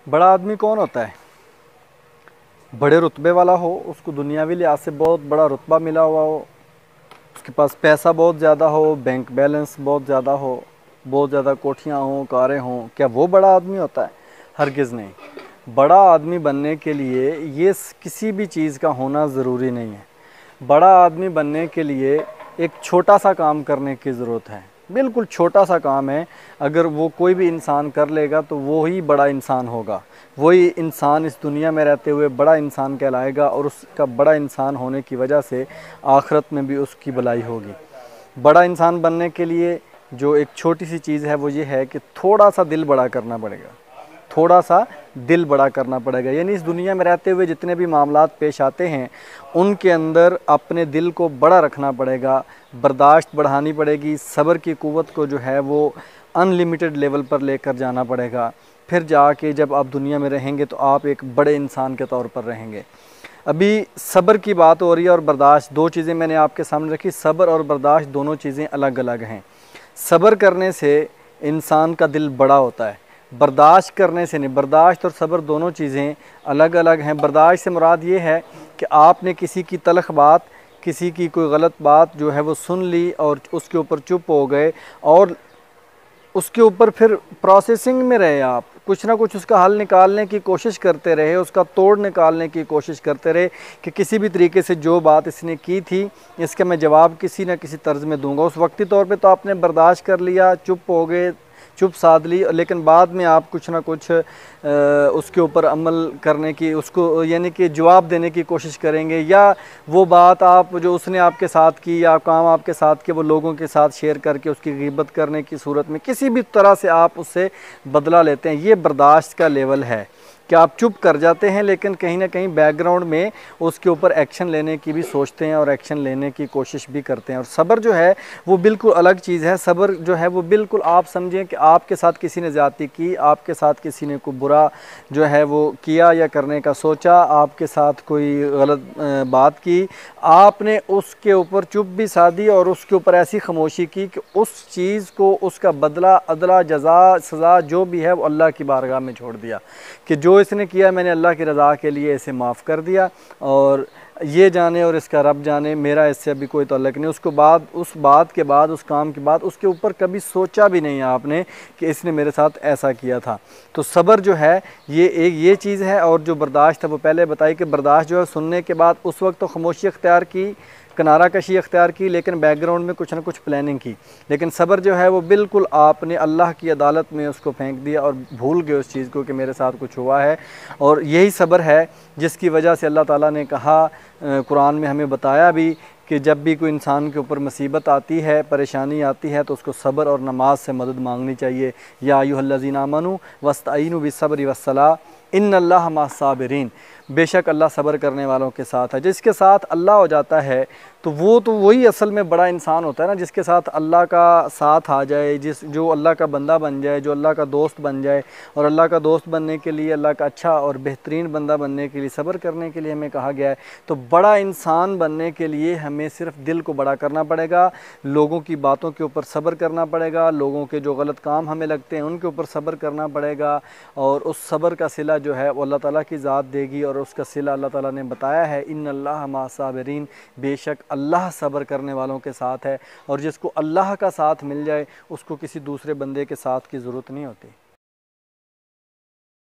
बड़ा आदमी कौन होता है? बड़े रुतबे वाला हो, उसको दुनियावी लिहाज से बहुत बड़ा रुतबा मिला हुआ हो, उसके पास पैसा बहुत ज़्यादा हो, बैंक बैलेंस बहुत ज़्यादा हो, बहुत ज़्यादा कोठियाँ हों, कारें हों, क्या वो बड़ा आदमी होता है? हरगिज़ नहीं। बड़ा आदमी बनने के लिए ये किसी भी चीज़ का होना ज़रूरी नहीं है। बड़ा आदमी बनने के लिए एक छोटा सा काम करने की ज़रूरत है, बिल्कुल छोटा सा काम है। अगर वो कोई भी इंसान कर लेगा तो वो ही बड़ा इंसान होगा, वही इंसान इस दुनिया में रहते हुए बड़ा इंसान कहलाएगा, और उसका बड़ा इंसान होने की वजह से आखिरत में भी उसकी भलाई होगी। बड़ा इंसान बनने के लिए जो एक छोटी सी चीज़ है वो ये है कि थोड़ा सा दिल बड़ा करना पड़ेगा, थोड़ा सा दिल बड़ा करना पड़ेगा। यानी इस दुनिया में रहते हुए जितने भी मामलात पेश आते हैं उनके अंदर अपने दिल को बड़ा रखना पड़ेगा, बर्दाश्त बढ़ानी पड़ेगी, सब्र की क़ुव्वत को जो है वो अनलिमिटेड लेवल पर लेकर जाना पड़ेगा। फिर जाके जब आप दुनिया में रहेंगे तो आप एक बड़े इंसान के तौर पर रहेंगे। अभी सब्र की बात हो रही है और बर्दाश्त, दो चीज़ें मैंने आपके सामने रखी। सब्र और बर्दाश्त दोनों चीज़ें अलग अलग हैं। सब्र करने से इंसान का दिल बड़ा होता है, बर्दाश्त करने से नहीं। बर्दाश्त और सब्र दोनों चीज़ें अलग अलग हैं। बर्दाश्त से मुराद ये है कि आपने किसी की तलख़ बात, किसी की कोई गलत बात जो है वो सुन ली और उसके ऊपर चुप हो गए, और उसके ऊपर फिर प्रोसेसिंग में रहे, आप कुछ ना कुछ उसका हल निकालने की कोशिश करते रहे, उसका तोड़ निकालने की कोशिश करते रहे कि किसी भी तरीके से जो बात इसने की थी इसका मैं जवाब किसी न किसी तर्ज में दूंगा। उस वक्ती तौर पे तो आपने बर्दाश्त कर लिया, चुप हो गए, चुप साध ली, लेकिन बाद में आप कुछ ना कुछ उसके ऊपर अमल करने की, उसको यानी कि जवाब देने की कोशिश करेंगे, या वो बात आप जो उसने आपके साथ की या काम आपके साथ किया वो लोगों के साथ शेयर करके उसकी ग़ीबत करने की सूरत में किसी भी तरह से आप उससे बदला लेते हैं। ये बर्दाश्त का लेवल है कि आप चुप कर जाते हैं लेकिन कहीं ना कहीं बैकग्राउंड में उसके ऊपर एक्शन लेने की भी सोचते हैं और एक्शन लेने की कोशिश भी करते हैं। और सब्र जो है वो बिल्कुल अलग चीज़ है। सब्र जो है वो बिल्कुल, आप समझें कि आपके साथ किसी ने ज़्यादती की, आपके साथ किसी ने को बुरा जो है वो किया या करने का सोचा, आपके साथ कोई गलत बात की, आपने उसके ऊपर चुप भी साधी और उसके ऊपर ऐसी खामोशी की कि उस चीज़ को, उसका बदला, अदला, जज़ा, सज़ा जो भी है वो अल्लाह की बारगाह में छोड़ दिया कि जो इसने किया मैंने अल्लाह की रज़ा के लिए इसे माफ़ कर दिया, और ये जाने और इसका रब जाने, मेरा इससे अभी कोई ताल्लुक़ नहीं। उसको बाद, उस बात के बाद, उस काम के बाद उसके ऊपर कभी सोचा भी नहीं आपने कि इसने मेरे साथ ऐसा किया था। तो सब्र जो है ये एक ये चीज़ है। और जो बर्दाश्त है वो पहले बताई कि बर्दाश्त जो है सुनने के बाद उस वक्त तो खामोशी अख्तियार की, किनारा कशी अख्तियार की, लेकिन बैकग्राउंड में कुछ ना कुछ प्लानिंग की। लेकिन सब्र जो है वो बिल्कुल आपने अल्लाह की अदालत में उसको फेंक दिया और भूल गए उस चीज़ को कि मेरे साथ कुछ हुआ है। और यही सब्र है जिसकी वजह से अल्लाह ताला ने कहा, कुरान में हमें बताया भी कि जब भी कोई इंसान के ऊपर मुसीबत आती है, परेशानी आती है, तो उसको सब्र और नमाज से मदद मांगनी चाहिए। या अय्युहल्लज़ीना आमनू वस्तईनु बिस्सब्रि वस्सलाह इन्नल्लाह मअस-साबिरीन। बेशक अल्लाह सब्र करने वालों के साथ है। जिसके साथ अल्लाह हो जाता है तो वही असल में बड़ा इंसान होता है ना, जिसके साथ अल्लाह का साथ आ जाए, जो अल्लाह का बंदा बन जाए, जो अल्लाह का दोस्त बन जाए। और अल्लाह का दोस्त बनने के लिए, अल्लाह का अच्छा और बेहतरीन बंदा बनने के लिए सब्र करने के लिए हमें कहा गया है। तो बड़ा इंसान बनने के लिए हमें सिर्फ दिल को बड़ा करना पड़ेगा, लोगों की बातों के ऊपर सब्र करना पड़ेगा, लोगों के जो गलत काम हमें लगते हैं उनके ऊपर सब्र करना पड़ेगा, और उस सब्र का सिला जो है वो अल्लाह ताला की ज़ात देगी। और उसका सिला अल्लाह ताला ने बताया है, इन्नल्लाह मअस-साबिरीन, बेशक अल्लाह सब्र करने वालों के साथ है। और जिसको अल्लाह का साथ मिल जाए उसको किसी दूसरे बंदे के साथ की ज़रूरत नहीं होती।